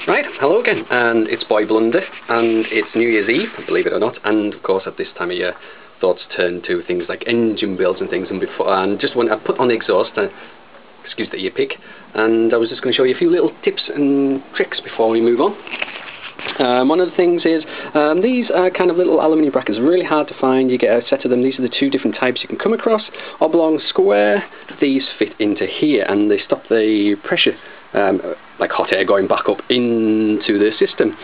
Right, hello again, and it's Boy Blunder, and it's New Year's Eve, believe it or not, and of course at this time of year thoughts turn to things like engine builds and things, and just when I put on the exhaust, excuse the ear pick, and I was just going to show you a few little tips and tricks before we move on. One of the things is, these are kind of little aluminium brackets, really hard to find. You get a set of them. These are the two different types you can come across. Oblong, square. These fit into here and they stop the pressure, like hot air going back up into the system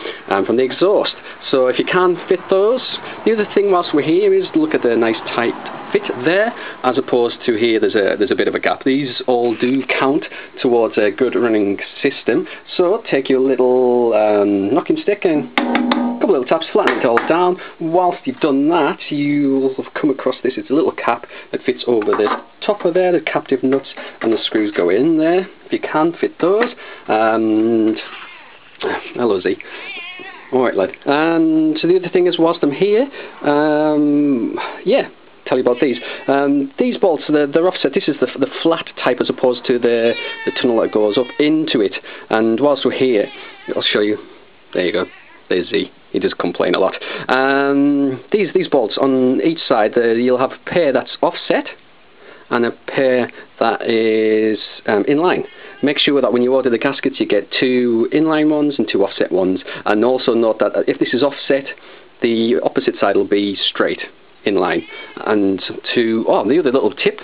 from the exhaust. So if you can't fit those, the other thing whilst we're here is look at the nice tight fit there, as opposed to here there's a bit of a gap. These all do count towards a good running system. So take your little knocking stick and a couple little taps, flatten it all down. Whilst you've done that, you'll have come across this. It's a little cap that fits over the top of there, the captive nuts, and the screws go in there. If you can fit those, and hello Z. Alright lad, and so the other thing is, whilst I'm here, yeah, tell you about these. These bolts, they're offset. This is the flat type as opposed to the tunnel that goes up into it. And whilst we're here, I'll show you. There you go. There's Z. He does complain a lot. These bolts on each side, you'll have a pair that's offset and a pair that is inline. Make sure that when you order the gaskets you get two inline ones and two offset ones, and also note that if this is offset, the opposite side will be straight inline. And the other little tip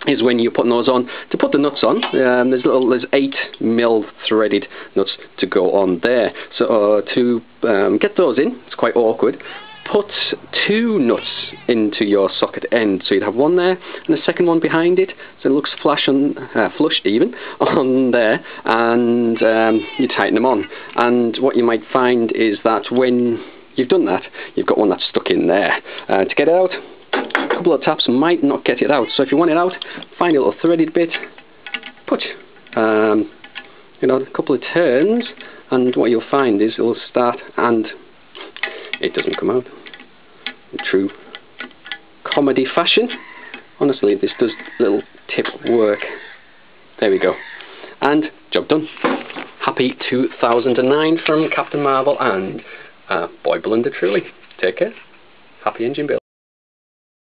is when you're putting those on, to put the nuts on, there's 8mm threaded nuts to go on there. So to get those in, it's quite awkward. Put two nuts into your socket end, so you'd have one there and the second one behind it, so it looks flush even on there, and you tighten them on. And what you might find is that when you've done that, you've got one that's stuck in there. To get it out, a couple of taps might not get it out, so if you want it out, find a little threaded bit, put a couple of turns, and what you'll find is it'll start, and it doesn't come out. In true comedy fashion. Honestly, this does little tip work. There we go. And job done. Happy 2009 from Captain Marvel and Boy Blunder truly. Take care. Happy engine build.